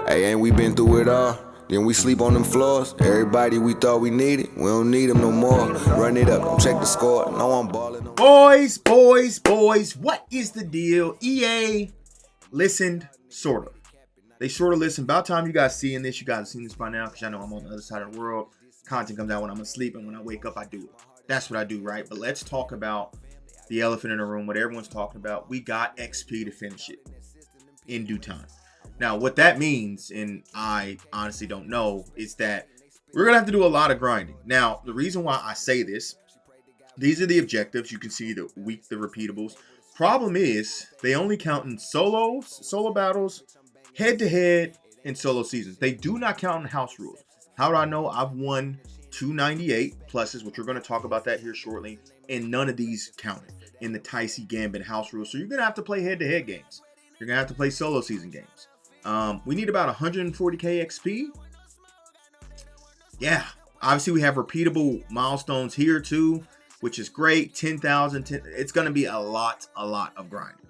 Hey, ain't we been through it all? Then we sleep on them floors. Everybody we thought we needed, we don't need them no more. Run it up, don't check the score. No, I'm balling. Boys, what is the deal? EA listened, sort of. They sort of listened. About time you guys seeing this. You guys have seen this by now because I know I'm on the other side of the world. Content comes out when I'm asleep, and when I wake up, I do it. That's what I do, right? But let's talk about the elephant in the room, what everyone's talking about. We got XP to finish it in due time. Now, what that means, and I honestly don't know, is that we're going to have to do a lot of grinding. Now, the reason why I say this, these are the objectives. You can see the repeatables. Problem is, they only count in solo battles, head-to-head, and solo seasons. They do not count in house rules. How do I know? I've won 298 pluses, which we're going to talk about that here shortly, and none of these counted in the Tyche Gambit house rules. So you're going to have to play head-to-head games. You're going to have to play solo season games. We need about 140k XP. Yeah, obviously we have repeatable milestones here too, which is great. 10,000. It's going to be a lot of grinding.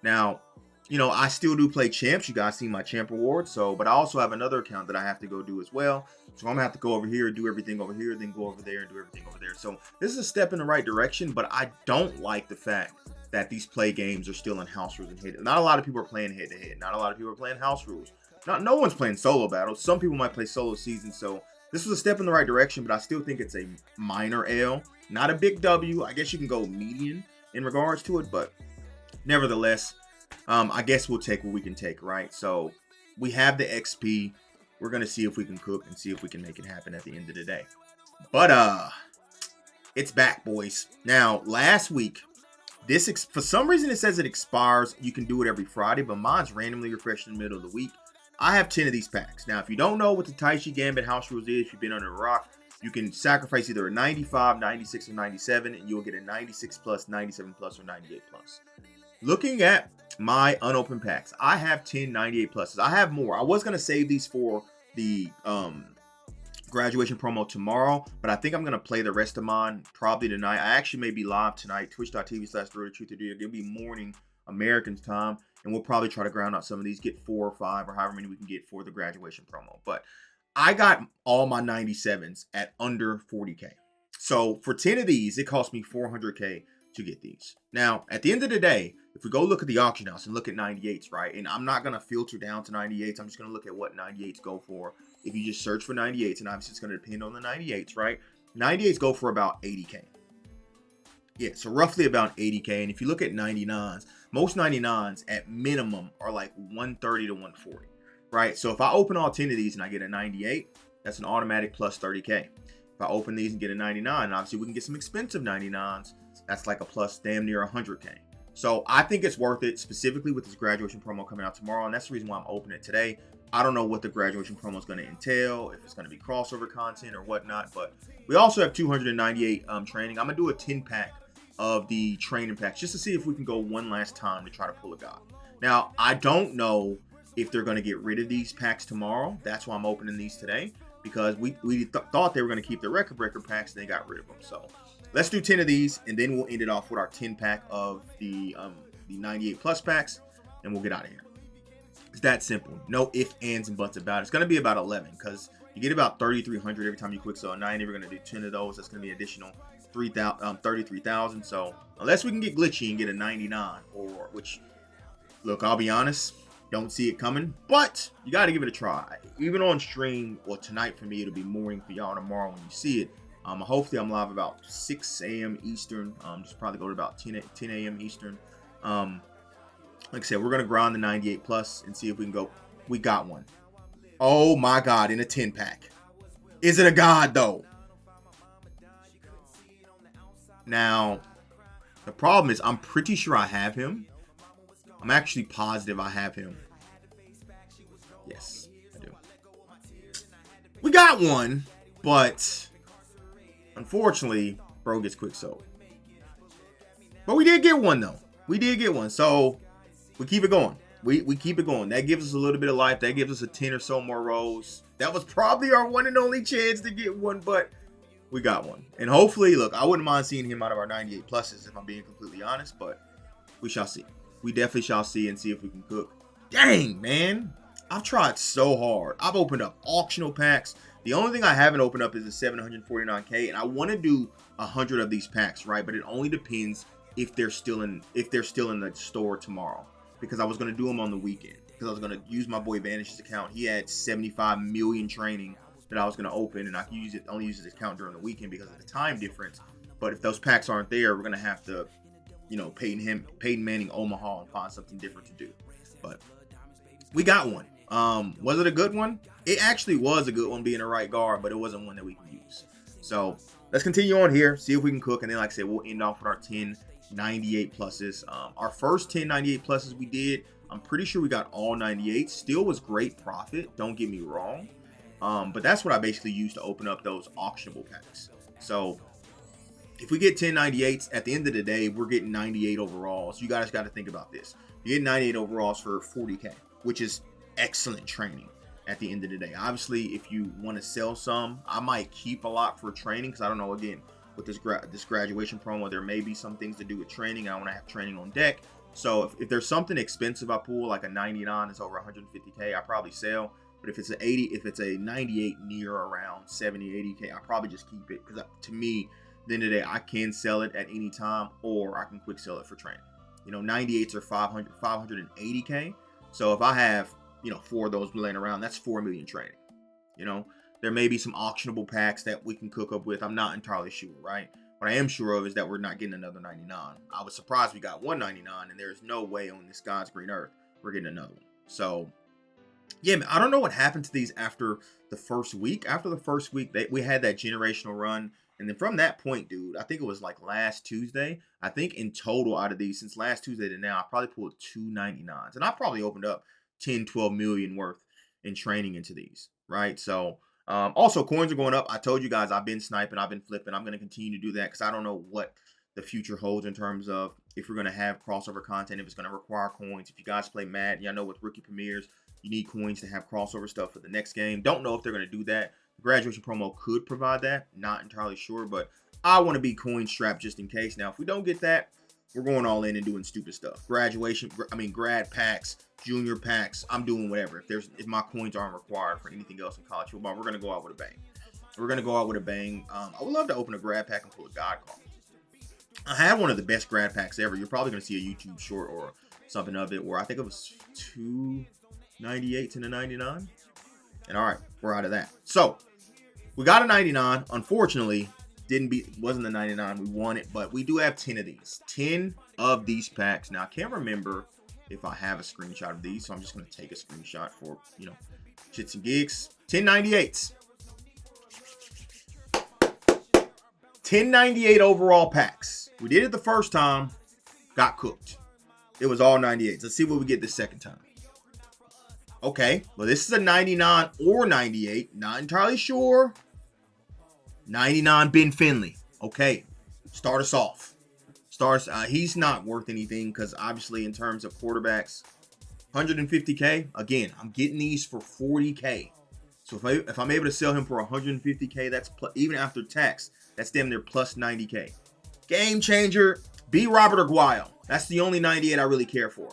Now, you know, I still do play champs. You guys see my champ rewards. But I also have another account that I have to go do as well. So I'm going to have to go over here, do everything over here, then go over there and do everything over there. So this is a step in the right direction, but I don't like the fact that these play games are still in house rules and head. Not a lot of people are playing head to head. Not a lot of people are playing house rules. No one's playing solo battles. Some people might play solo seasons. So this was a step in the right direction, but I still think it's a minor L, not a big W. I guess you can go median in regards to it, but nevertheless, I guess we'll take what we can take, right? So we have the XP. We're gonna see if we can cook and see if we can make it happen at the end of the day. But it's back, boys. Now, last week, for some reason it says it expires. You can do it every Friday, but mine's randomly refreshed in the middle of the week. I have 10 of these packs. Now, if you don't know what the Tyche Gambit house rules is, if you've been under a rock, you can sacrifice either a 95, 96, or 97, and you'll get a 96 plus, 97 plus, or 98 plus. Looking at my unopened packs, I have 10 98 pluses. I have more. I was going to save these for the graduation promo tomorrow, but I think I'm going to play the rest of mine probably tonight. I actually may be live tonight, twitch.tv/therealdatruthyadig. It'll be morning American time, and we'll probably try to ground out some of these, get 4 or 5 or however many we can get for the graduation promo. But I got all my 97s at under 40k. So for 10 of these, it cost me 400k to get these. Now, at the end of the day, if we go look at the auction house and look at 98s, right? And I'm not going to filter down to 98s. I'm just going to look at what 98s go for. If you just search for 98s, and obviously it's going to depend on the 98s, right? 98s go for about 80k. Yeah, so roughly about 80k. And if you look at 99s, most 99s at minimum are like 130 to 140, right? So if I open all 10 of these and I get a 98, that's an automatic plus 30k. If I open these and get a 99, obviously we can get some expensive 99s. That's like a plus damn near 100k. So I think it's worth it, specifically with this graduation promo coming out tomorrow. And that's the reason why I'm opening it today. I don't know what the graduation promo is going to entail, if it's going to be crossover content or whatnot. But we also have 298 training. I'm going to do a 10-pack of the training packs just to see if we can go one last time to try to pull a god. Now, I don't know if they're going to get rid of these packs tomorrow. That's why I'm opening these today, because we thought they were going to keep the record breaker packs and they got rid of them. So let's do 10 of these, and then we'll end it off with our 10-pack of the 98 plus packs, and we'll get out of here. It's that simple. No ifs, ands, and buts about it. It's going to be about 11, because you get about 3,300 every time you quick sell a 90. We're going to do 10 of those. That's going to be additional 33,000. So unless we can get glitchy and get a 99, or which, look, I'll be honest, don't see it coming, but you got to give it a try. Even on stream, or tonight for me, it'll be morning for y'all tomorrow when you see it. Hopefully I'm live about 6 a.m. Eastern. Just probably go to about 10 a.m. Eastern. Like I said, we're going to grind the 98 plus and see if we can go. We got one. Oh my God, in a 10-pack. Is it a god though? Now, the problem is I'm pretty sure I have him. I'm actually positive I have him. Yes, I do. We got one, but unfortunately, bro gets quick sold. But we did get one though. We did get one. So we keep it going. We keep it going. That gives us a little bit of life. That gives us a 10 or so more rolls. That was probably our one and only chance to get one, but we got one. And hopefully, look, I wouldn't mind seeing him out of our 98 pluses if I'm being completely honest, but we shall see. We definitely shall see and see if we can cook. Dang, man. I've tried so hard. I've opened up auctional packs. The only thing I haven't opened up is the 749K, and I want to do 100 of these packs, right? But it only depends if they're still in the store tomorrow, because I was going to do them on the weekend, because I was going to use my boy Vanish's account. He had 75 million training that I was going to open, and I could only use his account during the weekend because of the time difference. But if those packs aren't there, we're going to have to, you know, Peyton Manning Omaha and find something different to do. But we got one. Was it a good one? It actually was a good one, being a right guard, but it wasn't one that we can use. So let's continue on here, see if we can cook, and then, like I said, we'll end off with our 1098 pluses. Our first 1098 pluses we did, I'm pretty sure we got all 98. Still was great profit, don't get me wrong. But that's what I basically used to open up those auctionable packs. So if we get 1098s, at the end of the day, we're getting 98 overalls. You guys got to think about this. You get 98 overalls for 40K, which is excellent training at the end of the day. Obviously, if you want to sell some, I might keep a lot for training, because I don't know, again, with this graduation promo, there may be some things to do with training. I want to have training on deck. So if there's something expensive I pull, like a 99 is over 150K, I probably sell. But if it's an 80, if it's a 98 near around 70, 80K, I probably just keep it, because to me, at the end of the day, I can sell it at any time, or I can quick sell it for training. You know, 98s are 580K. So if I have, you know, 4 of those laying around, that's 4 million training. You know, there may be some auctionable packs that we can cook up with. I'm not entirely sure, right? What I am sure of is that we're not getting another 99. I was surprised we got 199, and there's no way on this God's green earth we're getting another one. So yeah, man, I don't know what happened to these after the first week. After the first week, we had that generational run. And then from that point, dude, I think it was like last Tuesday. I think in total out of these, since last Tuesday to now, I probably pulled 299s. And I probably opened up 10, 12 million worth in training into these, right? So also, coins are going up. I told you guys I've been sniping, I've been flipping. I'm going to continue to do that, because I don't know what the future holds in terms of if we're going to have crossover content, if it's going to require coins. If you guys play Madden, y'all know with rookie premieres, you need coins to have crossover stuff for the next game. Don't know if they're going to do that. The graduation promo could provide that. Not entirely sure, but I want to be coin strapped just in case. Now, if we don't get that, we're going all in and doing stupid stuff. Grad packs, junior packs. I'm doing whatever. If my coins aren't required for anything else in college football, we're going to go out with a bang. We're going to go out with a bang. I would love to open a grad pack and pull a God card. I had one of the best grad packs ever. You're probably going to see a YouTube short or something of it, where I think it was 298 to the 99. And all right, we're out of that. So we got a 99. Unfortunately, wasn't the 99 we wanted, but we do have 10 of these. 10 of these packs. Now I can't remember if I have a screenshot of these, so I'm just going to take a screenshot for, you know, shits and gigs. 1098s. 1098 overall packs. We did it the first time, got cooked. It was all 98s. Let's see what we get the second time. Okay, well, this is a 99 or 98. Not entirely sure. 99 Ben Finley. Okay, start us off. He's not worth anything, because obviously in terms of quarterbacks, 150K. Again, I'm getting these for 40K. So if I'm able to sell him for 150K, that's even after tax, that's damn near plus 90K. Game changer. B. Robert Aguayo. That's the only 98 I really care for.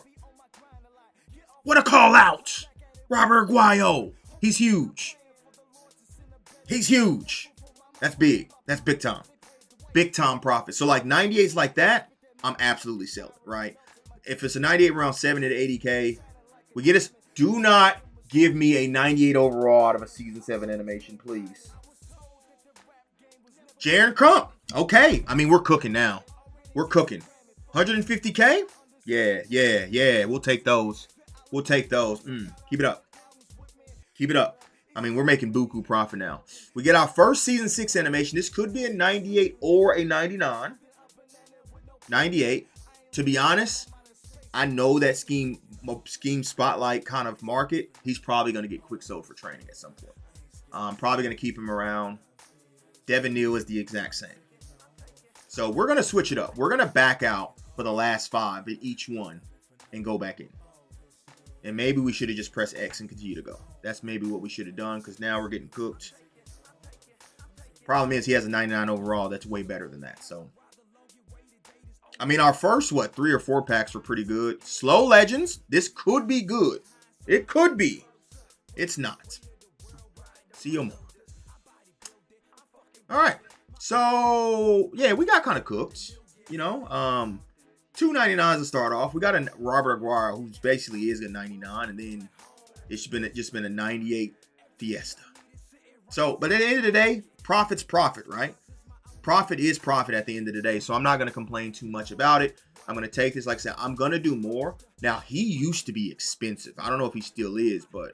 What a call out. Robert Aguayo. He's huge. He's huge. That's big. That's big time. Big time profit. So like 98s like that, I'm absolutely selling, right? If it's a 98 around 70 to 80K, we get us. Do not give me a 98 overall out of a season 7 animation, please. Jaron Crump. Okay. I mean, we're cooking now. We're cooking. 150K? Yeah. We'll take those. Keep it up. Keep it up. I mean, we're making buku profit now. We get our first season 6 animation. This could be a 98 or a 99. 98. To be honest, I know that scheme spotlight kind of market. He's probably going to get quick sold for training at some point. I'm probably going to keep him around. Devin Neal is the exact same. So we're going to switch it up. We're going to back out for the last 5 in each one and go back in. And maybe we should have just pressed X and continue to go. That's maybe what we should have done, because now we're getting cooked. Problem is, he has a 99 overall. That's way better than that. So, I mean, our first, 3 or 4 packs were pretty good. Slow Legends. This could be good. It could be. It's not. See you more. All right. So, yeah, we got kind of cooked. You know, $2.99 to start off. We got a Robert Aguirre, who basically is a 99, and then it's just been a 98 Fiesta. So, but at the end of the day, profit's profit, right? Profit is profit at the end of the day. So I'm not going to complain too much about it. I'm going to take this. Like I said, I'm going to do more. Now, he used to be expensive. I don't know if he still is, but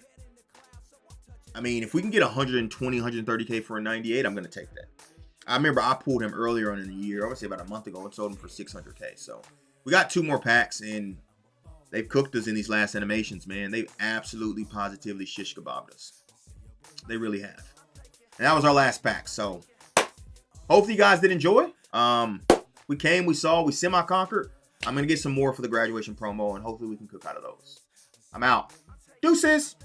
I mean, if we can get 120, 130K for a 98, I'm going to take that. I remember I pulled him earlier on in the year. I would say about a month ago and sold him for 600K. So we got 2 more packs, and they've cooked us in these last animations, man. They've absolutely positively shish kebabbed us. They really have. And that was our last pack. So hopefully you guys did enjoy. We came, we saw, we semi-conquered. I'm going to get some more for the graduation promo, and hopefully we can cook out of those. I'm out. Deuces.